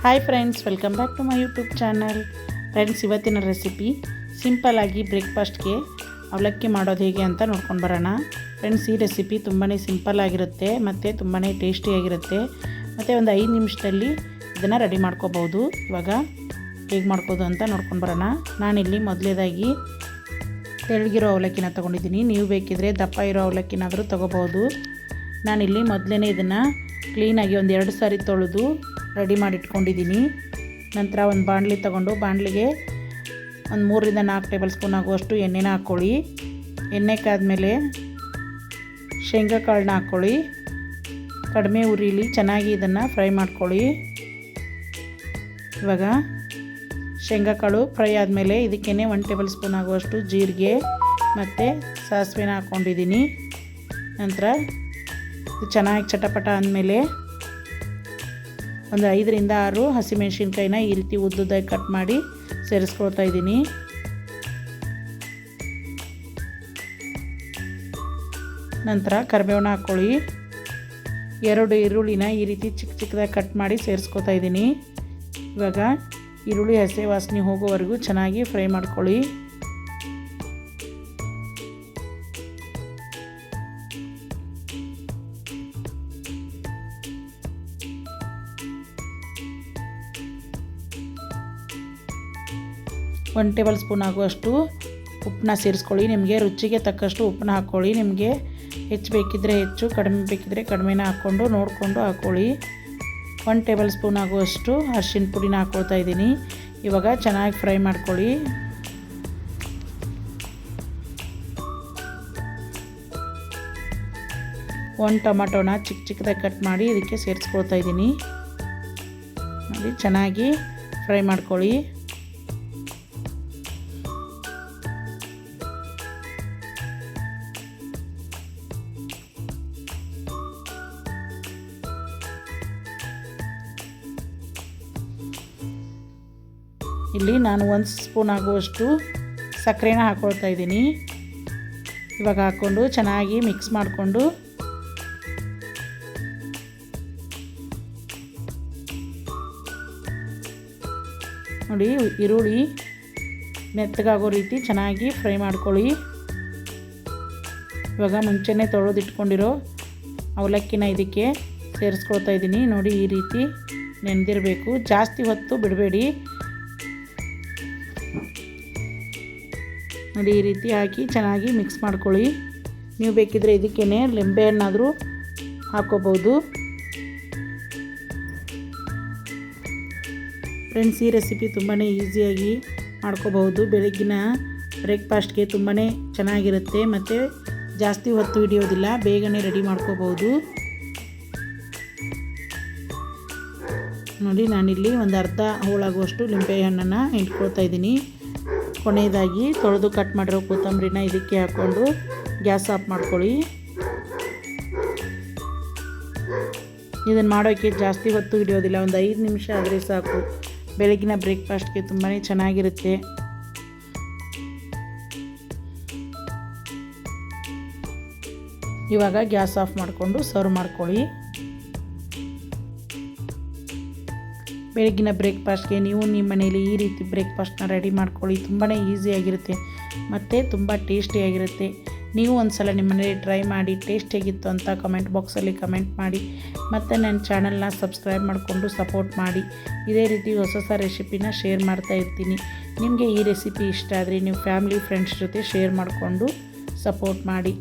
Hi friends, welcome back to my YouTube channel. Friends, ಇವತ್ತಿನ recipe ಸಿಂಪಲ್ಲಾಗಿ ಬ್ರೇಕ್ಫಾಸ್ಟ್ಗೆ ಅವಲಕ್ಕಿ ಮಾಡೋದು ಹೇಗೆ ಅಂತ ನೋಡ್ಕೊಂಡು ಬರೋಣ. ಫ್ರೆಂಡ್ಸ್, ಈ ರೆಸಿಪಿ ತುಂಬಾ ಸಿಂಪಲ್ಲಾಗಿರುತ್ತೆ ಮತ್ತು ತುಂಬಾ ಟೇಸ್ಟಿಯಾಗಿರುತ್ತೆ ಮತ್ತು ಒಂದು 5 ನಿಮಿಷದಲ್ಲಿ ಇದನ್ನು ರೆಡಿ ಮಾಡ್ಕೋಬೋದು. ಇವಾಗ ಹೇಗೆ ಮಾಡ್ಕೋದು ಅಂತ ನೋಡ್ಕೊಂಡು ಬರೋಣ. ನಾನಿಲ್ಲಿ ಮೊದಲೇದಾಗಿ ತೆಳ್ಳಗಿರೋ ಅವಲಕ್ಕಿನ ತೊಗೊಂಡಿದ್ದೀನಿ. ನೀವು ಬೇಕಿದ್ರೆ ದಪ್ಪ ಇರೋ ಅವಲಕ್ಕಿನಾದರೂ ತೊಗೋಬೋದು. ನಾನಿಲ್ಲಿ ಮೊದಲೇ ಇದನ್ನು ಕ್ಲೀನಾಗಿ ಒಂದು 2 ಸಾರಿ ತೊಳೆದು ರೆಡಿ ಮಾಡಿ ಇಟ್ಕೊಂಡಿದ್ದೀನಿ. ನಂತರ ಒಂದು ಬಾಣಲಿ ತೊಗೊಂಡು ಬಾಣಲಿಗೆ ಒಂದು 3 ರಿಂದ 4 ಟೇಬಲ್ ಸ್ಪೂನ್ ಆಗುವಷ್ಟು ಎಣ್ಣೆನ ಹಾಕ್ಕೊಳ್ಳಿ. ಎಣ್ಣೆ ಕಾದ್ಮೇಲೆ ಶೇಂಗಾ ಕಾಳನ್ನ ಹಾಕ್ಕೊಳ್ಳಿ. ಕಡಿಮೆ ಉರಿಲಿ ಚೆನ್ನಾಗಿ ಇದನ್ನು ಫ್ರೈ ಮಾಡ್ಕೊಳ್ಳಿ. ಇವಾಗ ಶೇಂಗಾ ಕಾಳು ಫ್ರೈ ಆದಮೇಲೆ ಇದಕ್ಕೇ 1 ಟೇಬಲ್ ಸ್ಪೂನ್ ಆಗುವಷ್ಟು ಜೀರಿಗೆ ಮತ್ತು ಸಾಸಿವೆನ ಹಾಕ್ಕೊಂಡಿದ್ದೀನಿ. ನಂತರ ಇದು ಚೆನ್ನಾಗಿ ಚಟಪಟ ಅಂದಮೇಲೆ ಒಂದು 5 ರಿಂದ 6 ಹಸಿಮೆಣಸಿನ್ಕಾಯಿನ ಈ ರೀತಿ ಉದ್ದುದಾಗಿ ಕಟ್ ಮಾಡಿ ಸೇರಿಸ್ಕೊಳ್ತಾ ಇದ್ದೀನಿ. ನಂತರ ಕರಿಬೇವನ್ನ ಹಾಕ್ಕೊಳ್ಳಿ. 2 ಈರುಳ್ಳಿನ ಈ ರೀತಿ ಚಿಕ್ಕ ಚಿಕ್ಕದಾಗಿ ಕಟ್ ಮಾಡಿ ಸೇರಿಸ್ಕೊಳ್ತಾ ಇದ್ದೀನಿ. ಇವಾಗ ಈರುಳ್ಳಿ ಹಸಿ ವಾಸನೆ ಹೋಗೋವರೆಗೂ ಚೆನ್ನಾಗಿ ಫ್ರೈ ಮಾಡ್ಕೊಳ್ಳಿ. ಒಂದು ಟೇಬಲ್ ಸ್ಪೂನ್ ಆಗುವಷ್ಟು ಉಪ್ಪನ್ನ ಸೇರಿಸ್ಕೊಳ್ಳಿ. ನಿಮಗೆ ರುಚಿಗೆ ತಕ್ಕಷ್ಟು ಉಪ್ಪನ್ನ ಹಾಕ್ಕೊಳ್ಳಿ. ನಿಮಗೆ ಹೆಚ್ಚು ಬೇಕಿದ್ದರೆ ಹೆಚ್ಚು, ಕಡಿಮೆ ಬೇಕಿದ್ದರೆ ಕಡಿಮೆನ ಹಾಕ್ಕೊಂಡು ನೋಡಿಕೊಂಡು ಹಾಕ್ಕೊಳ್ಳಿ. 1 ಟೇಬಲ್ ಸ್ಪೂನ್ ಆಗುವಷ್ಟು ಅರಿಶಿನ ಪುಡಿನ ಹಾಕ್ಕೊಳ್ತಾ ಇದ್ದೀನಿ. ಇವಾಗ ಚೆನ್ನಾಗಿ ಫ್ರೈ ಮಾಡ್ಕೊಳ್ಳಿ. ಒಂದು ಟೊಮೆಟೊನ ಚಿಕ್ಕ ಚಿಕ್ಕದಾಗಿ ಕಟ್ ಮಾಡಿ ಇದಕ್ಕೆ ಸೇರಿಸ್ಕೊಳ್ತಾ ಇದ್ದೀನಿ. ನೋಡಿ, ಚೆನ್ನಾಗಿ ಫ್ರೈ ಮಾಡ್ಕೊಳ್ಳಿ. ಇಲ್ಲಿ ನಾನು 1 ಸ್ಪೂನ್ ಆಗುವಷ್ಟು ಸಕ್ಕರೆನ ಹಾಕ್ಕೊಳ್ತಾ ಇದ್ದೀನಿ. ಇವಾಗ ಹಾಕ್ಕೊಂಡು ಚೆನ್ನಾಗಿ ಮಿಕ್ಸ್ ಮಾಡಿಕೊಂಡು ನೋಡಿ, ಈರುಳ್ಳಿ ಮೆತ್ತಗಾಗೋ ರೀತಿ ಚೆನ್ನಾಗಿ ಫ್ರೈ ಮಾಡ್ಕೊಳ್ಳಿ. ಇವಾಗ ಮುಂಚೆನೇ ತೊಳೆದಿಟ್ಕೊಂಡಿರೋ ಅವಲಕ್ಕಿನ ಇದಕ್ಕೆ ಸೇರಿಸ್ಕೊಳ್ತಾ ಇದ್ದೀನಿ. ನೋಡಿ, ಈ ರೀತಿ ನೆನೆದಿರಬೇಕು, ಜಾಸ್ತಿ ಹೊತ್ತು ಬಿಡಬೇಡಿ. ನೋಡಿ, ಈ ರೀತಿ ಹಾಕಿ ಚೆನ್ನಾಗಿ ಮಿಕ್ಸ್ ಮಾಡ್ಕೊಳ್ಳಿ. ನೀವು ಬೇಕಿದ್ದರೆ ಇದಕ್ಕೇ ಲಿಂಬೆಹಣ್ಣಾದರೂ ಹಾಕ್ಕೋಬೋದು. ಫ್ರೆಂಡ್ಸ್, ಈ ರೆಸಿಪಿ ತುಂಬಾ ಈಸಿಯಾಗಿ ಮಾಡ್ಕೋಬಹುದು. ಬೆಳಗ್ಗಿನ ಬ್ರೇಕ್ಫಾಸ್ಟ್ಗೆ ತುಂಬಾ ಚೆನ್ನಾಗಿರುತ್ತೆ ಮತ್ತು ಜಾಸ್ತಿ ಹೊತ್ತು ಹಿಡಿಯೋದಿಲ್ಲ, ಬೇಗನೆ ರೆಡಿ ಮಾಡ್ಕೋಬಹುದು. ನೋಡಿ, ನಾನಿಲ್ಲಿ ಒಂದು ಅರ್ಧ ಹೋಳಾಗುವಷ್ಟು ಲಿಂಬೆಹಣ್ಣನ್ನು ಇಟ್ಕೊಳ್ತಾ ಇದ್ದೀನಿ. ಕೊನೆಯದಾಗಿ ತೊಳೆದು ಕಟ್ ಮಾಡಿರೋ ಕೊತ್ತಂಬರಿನ ಇದಕ್ಕೆ ಹಾಕ್ಕೊಂಡು ಗ್ಯಾಸ್ ಆಫ್ ಮಾಡ್ಕೊಳ್ಳಿ. ಇದನ್ನು ಮಾಡೋಕ್ಕೆ ಜಾಸ್ತಿ ಹೊತ್ತು ಹಿಡಿಯೋದಿಲ್ಲ, ಒಂದು 5 ನಿಮಿಷ ಆದರೆ ಸಾಕು. ಬೆಳಗಿನ ಬ್ರೇಕ್ಫಾಸ್ಟ್ಗೆ ತುಂಬಾ ಚೆನ್ನಾಗಿರುತ್ತೆ. ಇವಾಗ ಗ್ಯಾಸ್ ಆಫ್ ಮಾಡಿಕೊಂಡು ಸರ್ವ್ ಮಾಡ್ಕೊಳ್ಳಿ. ಬೆಳಗಿನ ಬ್ರೇಕ್ಫಾಸ್ಟ್ಗೆ ನೀವು ನಿಮ್ಮ ಮನೇಲಿ ಈ ರೀತಿ ಬ್ರೇಕ್ಫಾಸ್ಟ್ನ ರೆಡಿ ಮಾಡ್ಕೊಳ್ಳಿ. ತುಂಬಾ ಈಸಿಯಾಗಿರುತ್ತೆ ಮತ್ತು ತುಂಬ ಟೇಸ್ಟಿಯಾಗಿರುತ್ತೆ. ನೀವು ಒಂದು ಸಲ ನಿಮ್ಮ ಮನೇಲಿ ಟ್ರೈ ಮಾಡಿ ಟೇಸ್ಟ್ ಹೇಗಿತ್ತು ಅಂತ ಕಮೆಂಟ್ ಬಾಕ್ಸಲ್ಲಿ ಕಮೆಂಟ್ ಮಾಡಿ. ಮತ್ತು ನನ್ನ ಚಾನಲ್ನ ಸಬ್ಸ್ಕ್ರೈಬ್ ಮಾಡಿಕೊಂಡು ಸಪೋರ್ಟ್ ಮಾಡಿ. ಇದೇ ರೀತಿ ಹೊಸ ರೆಸಿಪಿನ ಶೇರ್ ಮಾಡ್ತಾ ಇರ್ತೀನಿ. ನಿಮಗೆ ಈ ರೆಸಿಪಿ ಇಷ್ಟ ಆದರೆ ನೀವು ಫ್ಯಾಮಿಲಿ ಫ್ರೆಂಡ್ಸ್ ಜೊತೆ ಶೇರ್ ಮಾಡಿಕೊಂಡು ಸಪೋರ್ಟ್ ಮಾಡಿ.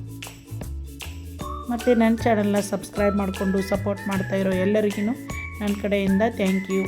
ಮತ್ತು ನನ್ನ ಚಾನಲ್ನ ಸಬ್ಸ್ಕ್ರೈಬ್ ಮಾಡಿಕೊಂಡು ಸಪೋರ್ಟ್ ಮಾಡ್ತಾಯಿರೋ ಎಲ್ಲರಿಗೂ ನನ್ನ ಕಡೆಯಿಂದ ಥ್ಯಾಂಕ್ ಯು.